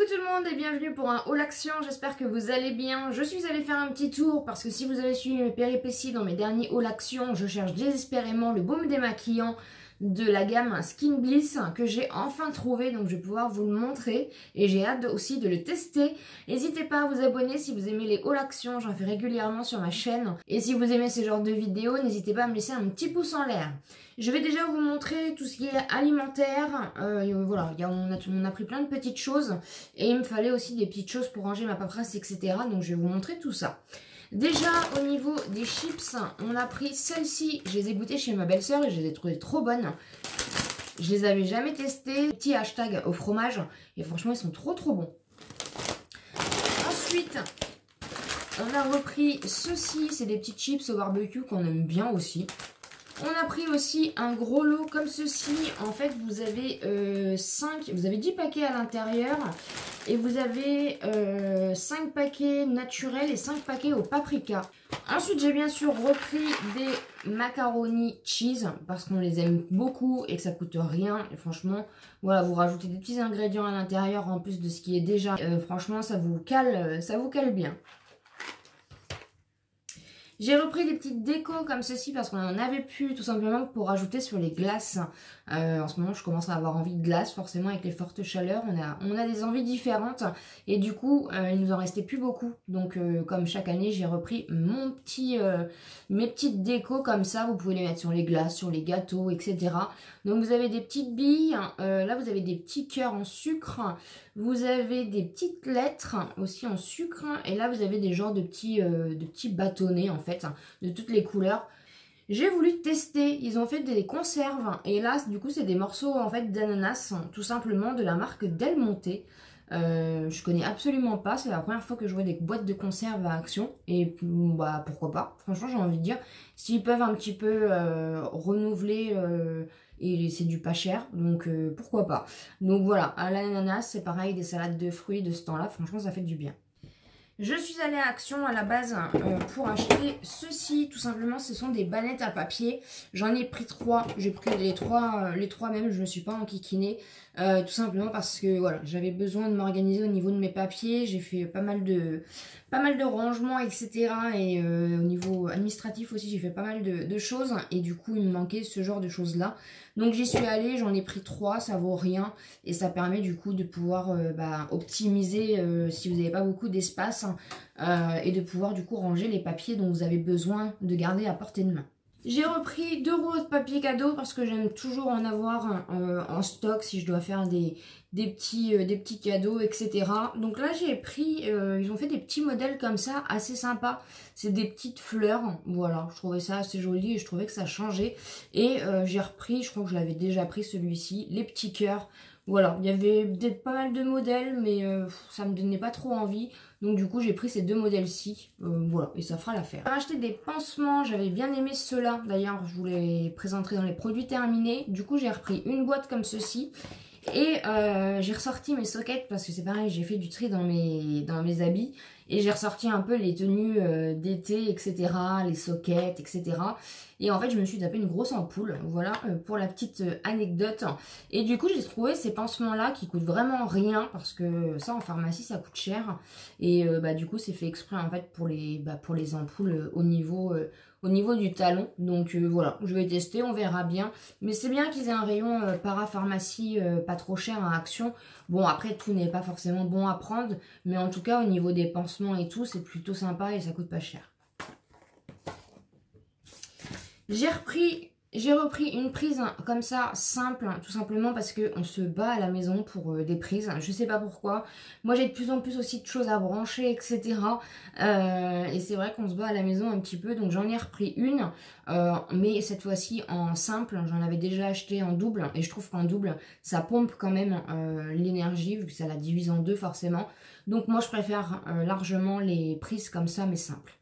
Coucou tout le monde et bienvenue pour un haul action, j'espère que vous allez bien. Je suis allée faire un petit tour parce que si vous avez suivi mes péripéties dans mes derniers haul action, je cherche désespérément le baume démaquillant de la gamme Skin Bliss que j'ai enfin trouvé, donc je vais pouvoir vous le montrer et j'ai hâte aussi de le tester. N'hésitez pas à vous abonner si vous aimez les haul action, j'en fais régulièrement sur ma chaîne. Et si vous aimez ce genre de vidéos, n'hésitez pas à me laisser un petit pouce en l'air. Je vais déjà vous montrer tout ce qui est alimentaire. Voilà, on a pris plein de petites choses et il me fallait aussi des petites choses pour ranger ma paperasse, etc. Donc je vais vous montrer tout ça. Déjà au niveau des chips, on a pris celles-ci. Je les ai goûtées chez ma belle-sœur et je les ai trouvées trop bonnes. Je les avais jamais testées. Petit hashtag au fromage et franchement ils sont trop bons. Ensuite, on a repris ceci. C'est des petites chips au barbecue qu'on aime bien aussi. On a pris aussi un gros lot comme ceci. En fait, vous avez 10 paquets à l'intérieur. Et vous avez 5 paquets naturels et 5 paquets au paprika. Ensuite, j'ai bien sûr repris des macaronis cheese. Parce qu'on les aime beaucoup et que ça coûte rien. Et franchement, voilà, vous rajoutez des petits ingrédients à l'intérieur en plus de ce qui est déjà. Franchement, ça vous cale bien. J'ai repris des petites décos comme ceci parce qu'on en avait plus tout simplement pour rajouter sur les glaces. En ce moment je commence à avoir envie de glace, forcément avec les fortes chaleurs on a des envies différentes et du coup il nous en restait plus beaucoup. Donc comme chaque année j'ai repris mes petites décos comme ça, vous pouvez les mettre sur les glaces, sur les gâteaux, etc. Donc vous avez des petites billes, là vous avez des petits cœurs en sucre, vous avez des petites lettres aussi en sucre et là vous avez des genres de petits bâtonnets en fait, de toutes les couleurs. J'ai voulu tester, ils ont fait des conserves et là du coup c'est des morceaux en fait d'ananas tout simplement de la marque Del Monte. Je connais absolument pas, c'est la première fois que je vois des boîtes de conserve à Action et bah pourquoi pas, franchement j'ai envie de dire, s'ils peuvent un petit peu renouveler et c'est du pas cher, donc pourquoi pas. Donc voilà, à l'ananas c'est pareil, des salades de fruits de ce temps là, franchement ça fait du bien. Je suis allée à Action à la base pour acheter ceci, tout simplement ce sont des bannettes à papier. J'en ai pris 3, j'ai pris les trois même, je ne me suis pas enquiquinée. Tout simplement parce que voilà, j'avais besoin de m'organiser au niveau de mes papiers. J'ai fait pas mal de rangements, etc. Et au niveau administratif aussi, j'ai fait pas mal de choses. Et du coup, il me manquait ce genre de choses-là. Donc j'y suis allée, j'en ai pris 3, ça vaut rien. Et ça permet du coup de pouvoir optimiser si vous n'avez pas beaucoup d'espace. Et de pouvoir du coup ranger les papiers dont vous avez besoin de garder à portée de main. J'ai repris 2 rouleaux de papier cadeau parce que j'aime toujours en avoir en stock si je dois faire des petits cadeaux, etc. Donc là j'ai pris, ils ont fait des petits modèles comme ça assez sympas. C'est des petites fleurs, voilà, je trouvais ça assez joli et je trouvais que ça changeait. Et j'ai repris, je crois que je l'avais déjà pris celui-ci, les petits cœurs. Voilà, il y avait pas mal de modèles, mais ça me donnait pas trop envie. Donc du coup, j'ai pris ces 2 modèles-ci. Voilà, et ça fera l'affaire. J'ai acheté des pansements, j'avais bien aimé ceux-là. D'ailleurs, je vous les présenterai dans les produits terminés. Du coup, j'ai repris une boîte comme ceci. Et j'ai ressorti mes sockets parce que c'est pareil, j'ai fait du tri dans mes habits. Et j'ai ressorti un peu les tenues d'été, etc. Les sockets, etc. Et en fait, je me suis tapé une grosse ampoule. Voilà, pour la petite anecdote. Et du coup, j'ai trouvé ces pansements-là qui coûtent vraiment rien. Parce que ça, en pharmacie, ça coûte cher. Et du coup, c'est fait exprès, en fait, pour les ampoules au niveau du talon. Donc voilà, je vais tester, on verra bien. Mais c'est bien qu'ils aient un rayon parapharmacie pas trop cher à Action. Bon, après, tout n'est pas forcément bon à prendre. Mais en tout cas, au niveau des pansements et tout, c'est plutôt sympa et ça coûte pas cher. J'ai repris une prise comme ça, simple, tout simplement parce qu'on se bat à la maison pour des prises. Je sais pas pourquoi. Moi, j'ai de plus en plus aussi de choses à brancher, etc. Et c'est vrai qu'on se bat à la maison un petit peu. Donc, j'en ai repris une. Mais cette fois-ci en simple. J'en avais déjà acheté en double. Et je trouve qu'en double, ça pompe quand même l'énergie, vu que ça la divise en 2 forcément. Donc, moi, je préfère largement les prises comme ça, mais simples.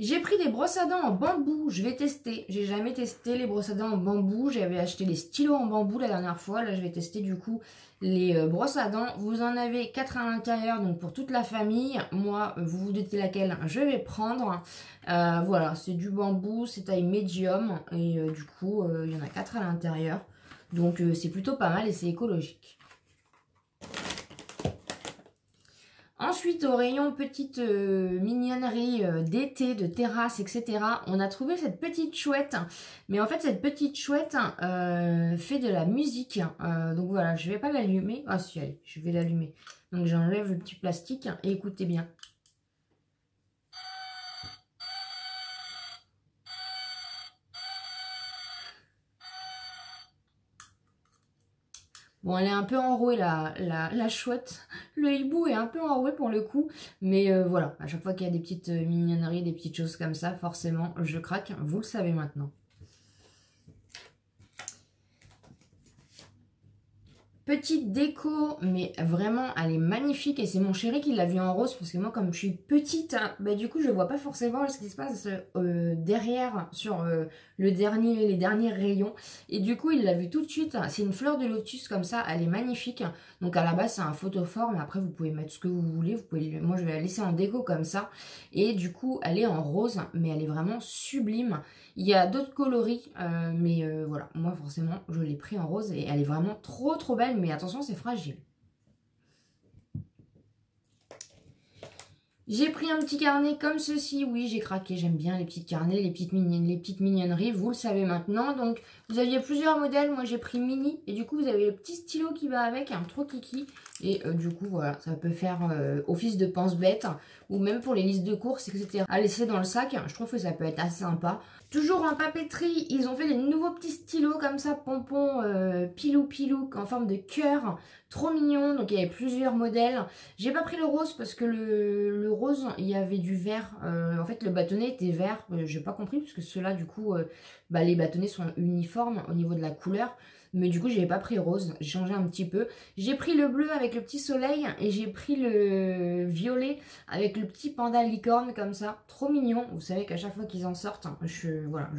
J'ai pris des brosses à dents en bambou, je vais tester. J'ai jamais testé les brosses à dents en bambou. J'avais acheté les stylos en bambou la dernière fois. Là, je vais tester du coup les brosses à dents. Vous en avez 4 à l'intérieur, donc pour toute la famille. Moi, vous vous doutez laquelle je vais prendre. Voilà, c'est du bambou, c'est taille médium. Et du coup, il y en a 4 à l'intérieur. Donc, c'est plutôt pas mal et c'est écologique. Ensuite, au rayon petite mignonnerie d'été, de terrasse, etc., on a trouvé cette petite chouette. Mais en fait, cette petite chouette fait de la musique. Donc voilà, je vais pas l'allumer. Ah si, allez, je vais l'allumer. Donc j'enlève le petit plastique et écoutez bien. Bon, elle est un peu enrouée, la chouette. Le hibou est un peu enroué pour le coup. Mais voilà, à chaque fois qu'il y a des petites mignonneries, des petites choses comme ça, forcément, je craque. Vous le savez maintenant. Petite déco, mais vraiment, elle est magnifique. Et c'est mon chéri qui l'a vue en rose. Parce que moi, comme je suis petite, hein, bah, du coup, je vois pas forcément ce qui se passe derrière, sur les derniers rayons. Et du coup, il l'a vue tout de suite. C'est une fleur de lotus comme ça. Elle est magnifique. Donc, à la base, c'est un photophore. Mais après, vous pouvez mettre ce que vous voulez. Vous pouvez, moi, je vais la laisser en déco comme ça. Et du coup, elle est en rose. Mais elle est vraiment sublime. Il y a d'autres coloris, mais voilà, moi forcément je l'ai pris en rose et elle est vraiment trop trop belle, mais attention c'est fragile. J'ai pris un petit carnet comme ceci, oui j'ai craqué, j'aime bien les petits carnets, les petites mignonneries, vous le savez maintenant. Donc vous aviez plusieurs modèles, moi j'ai pris mini et du coup vous avez le petit stylo qui va avec, un trop kiki. Et du coup voilà, ça peut faire office de pense-bête ou même pour les listes de courses, etc. à laisser dans le sac, je trouve que ça peut être assez sympa. Toujours en papeterie, ils ont fait des nouveaux petits stylos comme ça, pompons pilou en forme de cœur, trop mignon. Donc il y avait plusieurs modèles. J'ai pas pris le rose parce que le rose, il y avait du vert. En fait, le bâtonnet était vert. J'ai pas compris parce que ceux-là, du coup, bah, les bâtonnets sont uniformes au niveau de la couleur. Mais du coup, j'avais pas pris rose. J'ai changé un petit peu. J'ai pris le bleu avec le petit soleil et j'ai pris le violet avec le petit panda licorne comme ça. Trop mignon. Vous savez qu'à chaque fois qu'ils en sortent, voilà,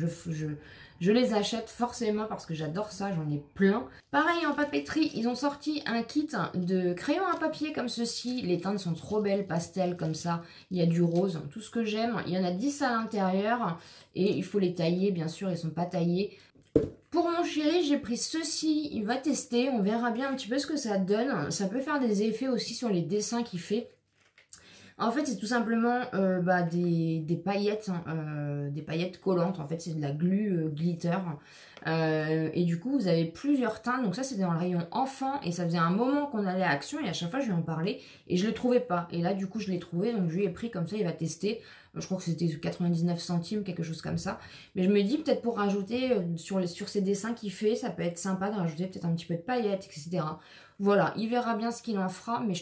je les achète forcément parce que j'adore ça, j'en ai plein. Pareil en papeterie, ils ont sorti un kit de crayons à papier comme ceci. Les teintes sont trop belles, pastel comme ça. Il y a du rose, tout ce que j'aime. Il y en a 10 à l'intérieur et il faut les tailler, bien sûr, ils sont pas taillés. Pour mon chéri, j'ai pris ceci, il va tester, on verra bien un petit peu ce que ça donne. Ça peut faire des effets aussi sur les dessins qu'il fait. En fait, c'est tout simplement bah, des paillettes, des paillettes collantes. En fait, c'est de la glu glitter. Et du coup, vous avez plusieurs teintes. Donc ça, c'était dans le rayon enfant. Et ça faisait un moment qu'on allait à Action. Et à chaque fois, je lui en parlais. Et je ne le trouvais pas. Et là, du coup, je l'ai trouvé. Donc je lui ai pris comme ça, il va tester. Je crois que c'était 99 centimes, quelque chose comme ça. Mais je me dis, peut-être pour rajouter sur ces dessins qu'il fait, ça peut être sympa de rajouter peut-être un petit peu de paillettes, etc. Voilà, il verra bien ce qu'il en fera, mais je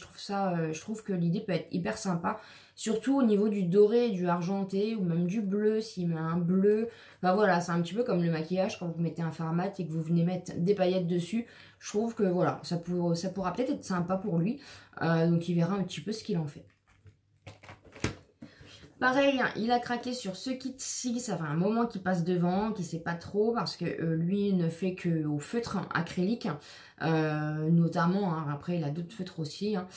trouve que l'idée peut être hyper sympa. Surtout au niveau du doré, du argenté, ou même du bleu, s'il met un bleu. Enfin voilà, c'est un petit peu comme le maquillage, quand vous mettez un fard mat et que vous venez mettre des paillettes dessus. Je trouve que voilà, ça pourra peut-être être sympa pour lui. Donc il verra un petit peu ce qu'il en fait. Pareil, il a craqué sur ce kit-ci, ça fait un moment qu'il passe devant, qu'il sait pas trop, parce que lui ne fait que au feutre acrylique, notamment, hein, après il a d'autres feutres aussi. Hein.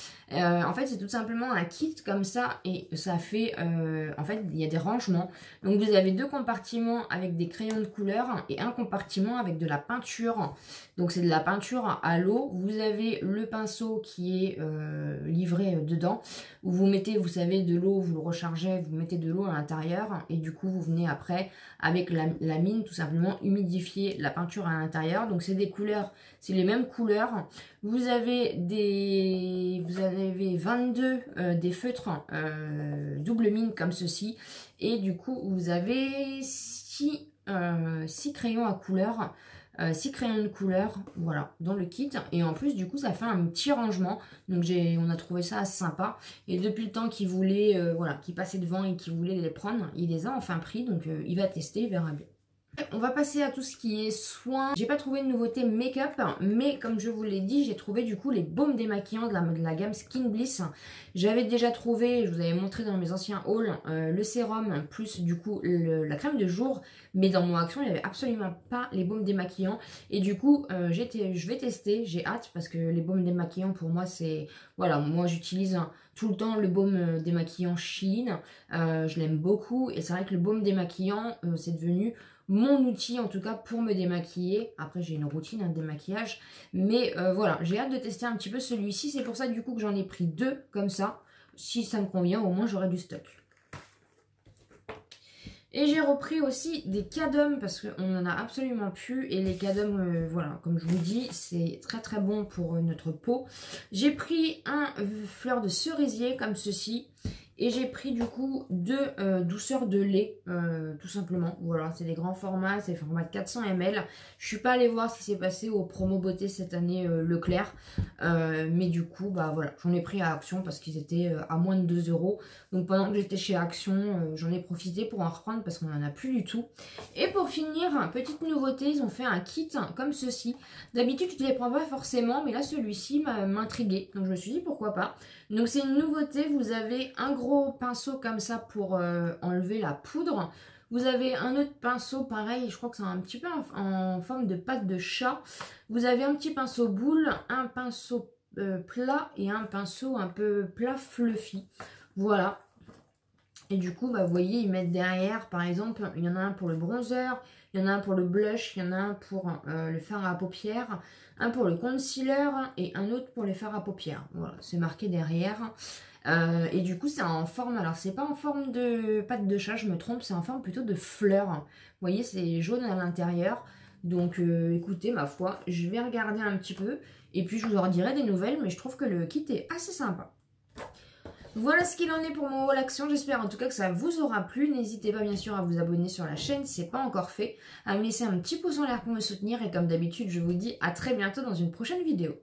En fait, c'est tout simplement un kit comme ça, et ça fait, en fait, il y a des rangements. Donc vous avez deux compartiments avec des crayons de couleur, et un compartiment avec de la peinture. Donc c'est de la peinture à l'eau. Vous avez le pinceau qui est livré dedans, où vous mettez, vous savez, de l'eau, vous le rechargez, vous mettez de l'eau à l'intérieur et du coup vous venez après avec la mine tout simplement humidifier la peinture à l'intérieur. Donc c'est des couleurs, c'est les mêmes couleurs. Vous avez 22 des feutres double mine comme ceci et du coup vous avez 6 crayons à couleur. 6 crayons de couleur, voilà, dans le kit. Et en plus, du coup, ça fait un petit rangement. Donc, on a trouvé ça assez sympa. Et depuis le temps qu'il voulait, voilà, qu'il passait devant et qu'il voulait les prendre, il les a enfin pris. Donc, il va tester, il verra bien. On va passer à tout ce qui est soins. J'ai pas trouvé de nouveauté make-up, mais comme je vous l'ai dit, j'ai trouvé du coup les baumes démaquillants de la gamme Skin Bliss. J'avais déjà trouvé, je vous avais montré dans mes anciens hauls, le sérum plus du coup la crème de jour, mais dans mon action il n'y avait absolument pas les baumes démaquillants. Et du coup, je vais tester, j'ai hâte parce que les baumes démaquillants pour moi c'est... Voilà, moi j'utilise tout le temps le baume démaquillant Shein, je l'aime beaucoup et c'est vrai que le baume démaquillant c'est devenu mon outil en tout cas pour me démaquiller. Après j'ai une routine de démaquillage. Mais voilà, j'ai hâte de tester un petit peu celui-ci. C'est pour ça du coup que j'en ai pris deux comme ça. si ça me convient, au moins j'aurai du stock. Et j'ai repris aussi des cadums parce qu'on en a absolument plus. Et les cadums, voilà, comme je vous dis, c'est très très bon pour notre peau. J'ai pris un fleur de cerisier comme ceci. Et j'ai pris du coup deux douceurs de lait, tout simplement. Voilà, c'est des grands formats, c'est le format de 400 ml. Je suis pas allée voir ce qui s'est passé au promo beauté cette année Leclerc. Mais du coup, bah voilà, j'en ai pris à Action parce qu'ils étaient à moins de 2 €. Donc pendant que j'étais chez Action, j'en ai profité pour en reprendre parce qu'on n'en a plus du tout. Et pour finir, petite nouveauté, ils ont fait un kit comme ceci. D'habitude, je ne les prends pas forcément, mais là celui-ci m'intriguait. Donc je me suis dit pourquoi pas. Donc c'est une nouveauté, vous avez un gros pinceau comme ça pour enlever la poudre. Vous avez un autre pinceau pareil, je crois que c'est un petit peu en forme de patte de chat. Vous avez un petit pinceau boule, un pinceau plat et un pinceau un peu plat fluffy. Voilà. Et du coup, bah, vous voyez, ils mettent derrière, par exemple, il y en a un pour le bronzer, il y en a un pour le blush, il y en a un pour le fard à paupières, un pour le concealer et un autre pour les fards à paupières. Voilà, c'est marqué derrière. Et du coup, c'est en forme, alors c'est pas en forme de pâte de chat, je me trompe, c'est en forme plutôt de fleurs. Vous voyez, c'est jaune à l'intérieur. Donc écoutez, ma foi, je vais regarder un petit peu et puis je vous en dirai des nouvelles, mais je trouve que le kit est assez sympa. Voilà ce qu'il en est pour mon haul action, j'espère en tout cas que ça vous aura plu. N'hésitez pas bien sûr à vous abonner sur la chaîne si ce n'est pas encore fait, à me laisser un petit pouce en l'air pour me soutenir et comme d'habitude je vous dis à très bientôt dans une prochaine vidéo.